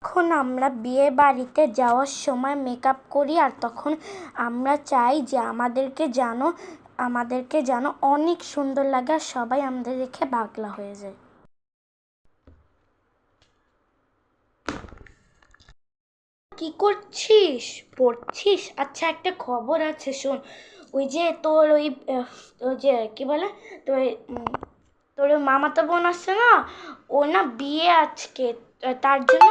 এখন আমরা বিয়ে বাড়িতে যাওয়ার সময় মেকআপ করি, আর তখন আমরা চাই যে আমাদেরকে যেন অনেক সুন্দর লাগে, আর সবাই আমাদের দেখে পাগলা হয়ে যায়। কি করছিস? পড়ছিস? আচ্ছা, একটা খবর আছে, শোন। ওই যে তোর ওই যে কি বলে, তোর তোর মামাতো বোন আছে না, ও না বিয়ে আজকে। তার জন্য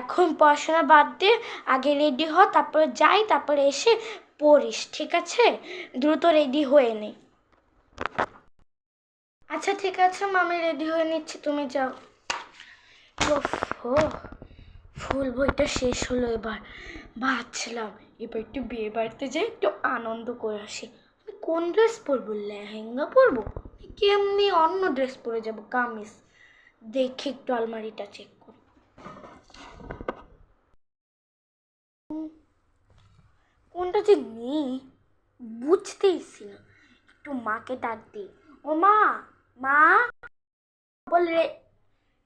এখন পড়াশোনা বাদ দিয়ে আগে রেডি হ, তারপরে যাই, তারপরে এসে পড়িস, ঠিক আছে? দ্রুত রেডি হয়ে নে। আচ্ছা ঠিক আছে, মামি রেডি হয়ে নিচ্ছি, তুমি যাও। ওহ, ফুল বইটা শেষ হলো। এবার ভাবছিলাম এবার একটু বিয়ে বাড়িতে যাই, একটু আনন্দ করে আসি। আমি কোন ড্রেস পরবো? লেহেঙ্গা পরবো কি এমনি অন্য ড্রেস পরে যাবো? কামিজ দেখি, একটু আলমারিটা চেক করি। কোনটা যে নেই বুঝতেইছি না। একটু মাকে ডাক দিই। ও মা, মা, বল রে,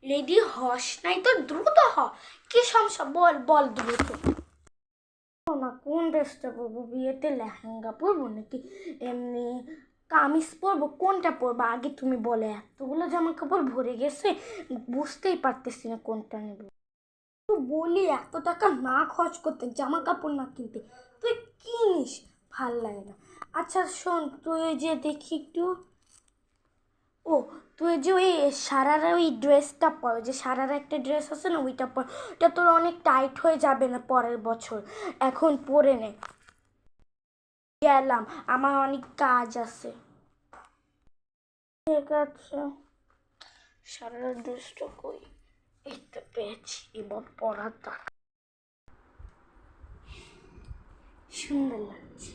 রেডি হস নাই তো? দ্রুত হ। কি সমস্যা? বল বল দ্রুত। না, কোন ড্রেসটা পরবো বিয়েতে? লেহেঙ্গা পরবো নাকি এমনি কামিজ পরবো? কোনটা পরবো আগে তুমি বলে। এতগুলো জামা কাপড় ভরে গেছে, বুঝতেই পারতেছি না কোনটা নেব। তো বলি এত টাকা না খরচ করতে, জামা কাপড় না কিনতে, তুই কিনিস, ভাল লাগে না। আচ্ছা শোন, তুই যে দেখি একটু, ও তুই যে ওই সারারা ওই ড্রেসটা পর, যে সারারা একটা ড্রেস আছে না, ওইটা পর। ওটা তোর অনেক টাইট হয়ে যাবে না পরের বছর? এখন পরে নে। গেলাম, আমার অনেক কাজ আছে। ঠিক আছে, সারারা ড্রেসটা কই? এই তো পেয়েছি, এবার পরার দরকার। সুন্দর লাগছে।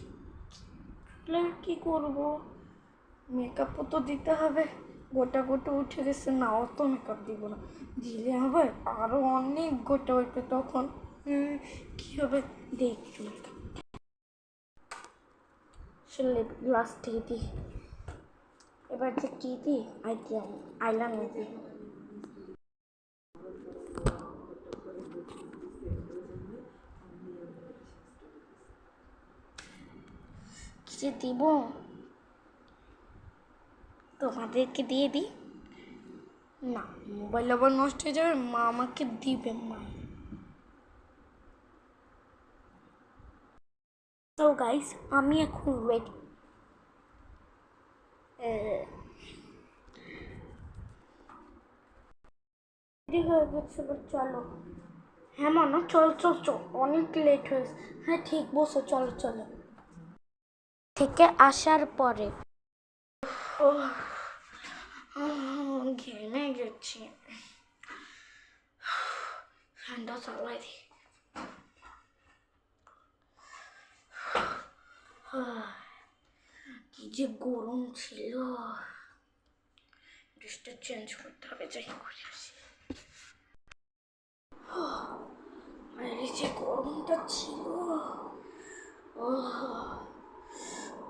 কি করবো, মেকআপও তো দিতে হবে। গোটা গোটা উঠে গেছে না, অত মেকআপ দিব না, দিলে হবে আরো অনেক গোটা উঠবে তখন। কি হবে দেখি। গ্লাস থেকে দিই। এবার যে কি দিই, আইলাইনার দিই। কি যে দিব, তোমাদেরকে দিয়ে দিই না, মোবাইল আবার নষ্ট হয়ে যাবে, মা আমাকে দিবে। মা, তো গাইস আমি এখন রেডি। রেডি হয়ে গেছে, এবার চলো। হ্যাঁ মানা, চল চল চল, অনেক লেট হয়েছে। হ্যাঁ ঠিক বসো, চলো চলো। থেকে আসার পরে ঘেমে গেছি, ফ্যানটা চালাই দি। কি যে গরম ছিল, ড্রেসটা চেঞ্জ করতে হবে, যাই করে আসি। বাইরে যে গরমটা ছিল,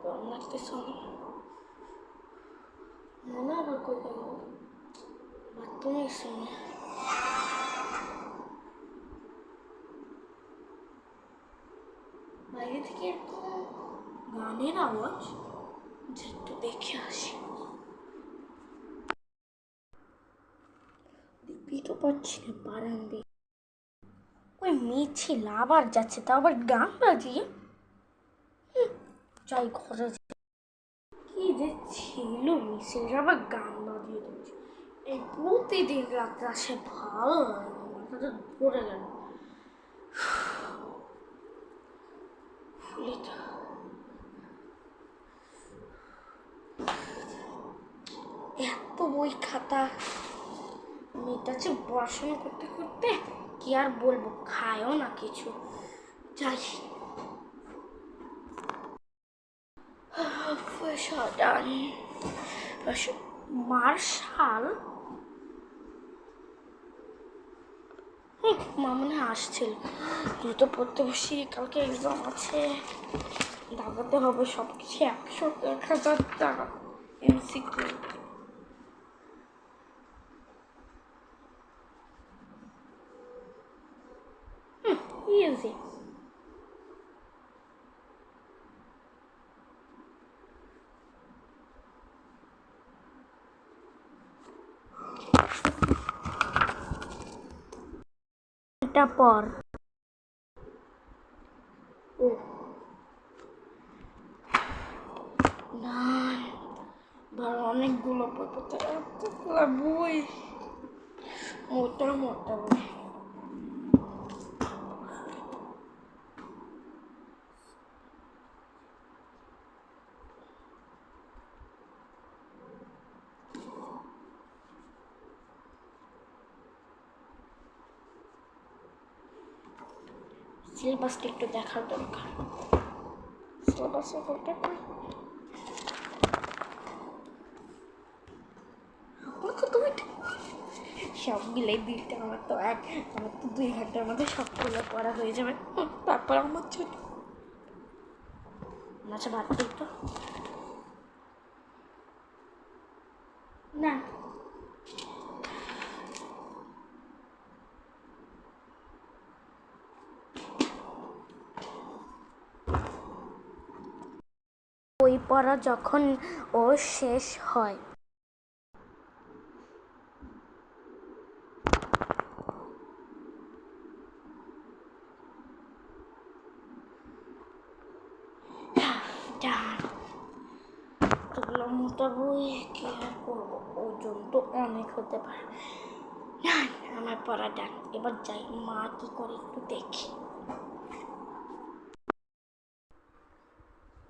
গরম লাগতেছে আমার। মনে আবার কই গেল, বাথরুমে শুনে বাইরে থেকে এরকম গানের আওয়াজ, যে একটু দেখে আসি। দেখতেই তো পাচ্ছি না বারান্দে ওই মিছিল আবার যাচ্ছে, তা আবার গান বাজিয়ে। যাই ঘরে, কি যে ছিল মিছিল, আবার গান বাজিয়ে দিচ্ছে। এই প্রতিদিন রাত্রে আসে, ভালো লাগে না, মাথাটা পড়ে গেল। এত বই খাতা মেয়েটাছে, পড়াশোনা করতে করতে কি আর বলবো, খায়ও না কিছু। যাই, মার্শাল মা মনে আসছিল। দ্রুত পড়তে বসি, কালকে এক্সাম আছে, দাগাতে হবে সব কিছু 100-1000 টাকা এমসিকিউ। ইজি। এটা পর না, ধর অনেকগুলো বই, মোটা মোটা বই। সিলেবাসটা একটু দেখার দরকার। সিলেবাসে কোনটা সবগুলোই দিতে আমার তো 2 ঘন্টার মধ্যে সবগুলো পড়া হয়ে যাবে। তারপর আমার ছুটি। আচ্ছা বাদ দিই তো না। বই পড়া যখন ওর শেষ হয়, এতগুলো মোটা বই কি আর করবো, ওজন তো অনেক হতে পারে। না, আমার পড়া ডান। এবার যাই, মা কি করে একটু দেখি।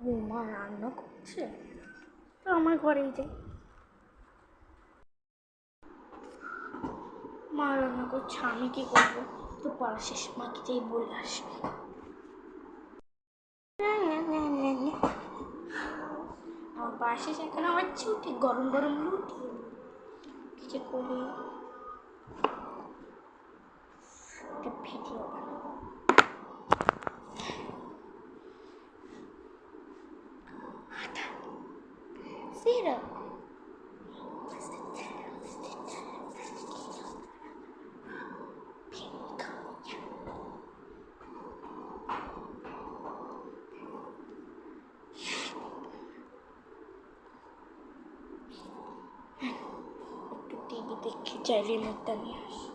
ও মা রান্না করছে, তো আমার ঘরেই যাই। মা রান্না করছে, আমি কি করবো? তো পড়া শেষ, মাকে যাই বলে আসি। আমার পড়া শেষ, এখন আমার ছুটি। গরম গরম রুটি কি যে করি, একটা ভিডিও বানাবো। সিরাপ একটু টিভি দেখে যাই, রিমোটটা নিয়ে আসি।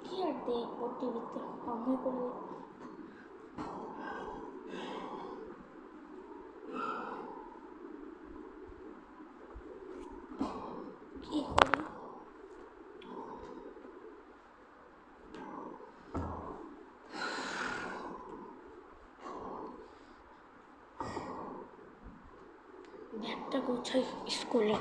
কি আর দেখবো টিভিতে, বন্ধ করে কি করি। ব্যাগটা গোছাই স্কুলে।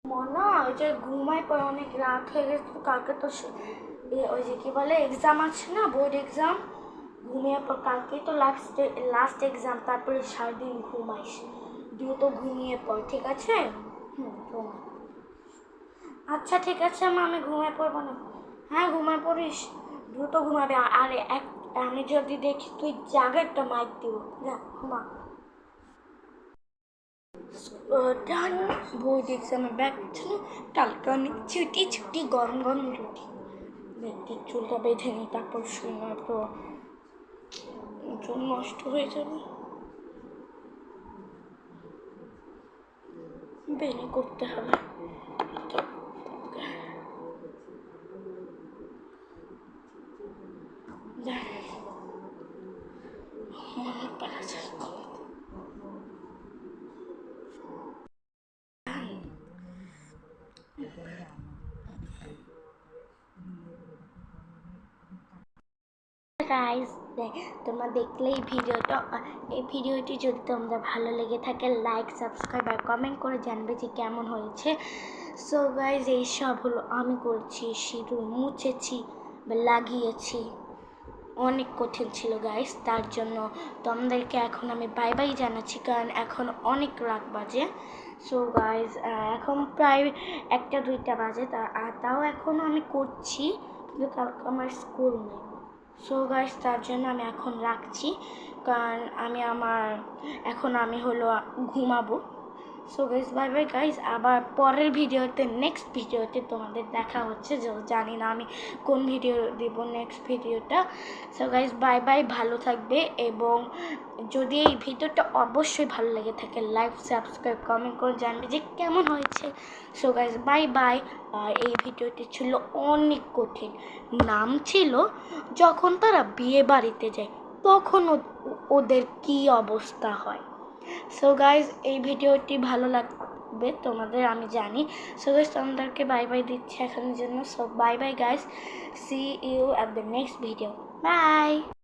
মনা ওই যে ঘুমাই পড়ে, অনেক রাত হয়ে গেছে। কালকে তো ওই যে কি বলে এক্সাম আছে না, বোর্ড এক্সাম। ঘুমিয়ে পর, কালকেই তো লাস্ট এক্সাম। তারপরে সারাদিন ঘুমাইস, দ্রুত ঘুমিয়ে পড়, ঠিক আছে? ঘুমা। আচ্ছা ঠিক আছে মা, আমি ঘুমিয়ে পড়বো না। হ্যাঁ ঘুমিয়ে পড়িস, দ্রুত ঘুমাবে। আর আমি যদি দেখি তুই জাগে, একটা মাইক দিব। না ঘুমা। ডান। বোর্ড এক্সামের ব্যাগ ছিল, কালকে অনেক ছুটি ছুটি, গরম গরম রুটি। দেখি চুলটা বেঁধে নিই, তারপর শুনে তো চুল নষ্ট হয়ে যাবে। বেনি করতে হবে। মনে পারা যায়। গাইস, তোমরা দেখলে এই ভিডিওটি যদি তোমাদের ভালো লেগে থাকে, লাইক সাবস্ক্রাইব আর কমেন্ট করে জানবে যে কেমন হয়েছে। সো গাইস, এইসব হলো আমি করছি, সিঁদুর মুছেছি বা লাগিয়েছি। অনেক কঠিন ছিল গাইস, তার জন্য তোমাদেরকে এখন আমি বাই বাই জানাচ্ছি, কারণ এখন অনেক রাত বাজে। সো গাইস এখন প্রায় 1টা 2টা বাজে, তাও এখনও আমি করছি, কিন্তু কালকে আমার স্কুল নেই। সো গাইস তার জন্য আমি এখন রাখছি, কারণ আমি হলো ঘুমাবো। So guys bye bye guys, আবার পরের ভিডিওতে নেক্সট ভিডিওতে তোমাদের দেখা হচ্ছে। জানি না আমি কোন ভিডিও দেব নেক্সট ভিডিওটা। সো গাইস বাই বাই, ভালো থাকবে, এবং যদি এই ভিডিওটা অবশ্যই ভালো লেগে থাকে লাইক সাবস্ক্রাইব কমেন্ট করে জানবে যে কেমন হয়েছে। So guys bye bye. আর এই ভিডিওটি ছিল অনেক কঠিন, নাম ছিল যখন তারা বিয়ে বাড়িতে যায় তখন ওদের কি অবস্থা হয়। সো গাইজ এই ভিডিওটি ভালো লাগবে তোমাদের আমি জানি। সো গাইজ তোমাদেরকে বাই বাই দিচ্ছি এখনের জন্য। So bye bye guys, see you at the next video, by.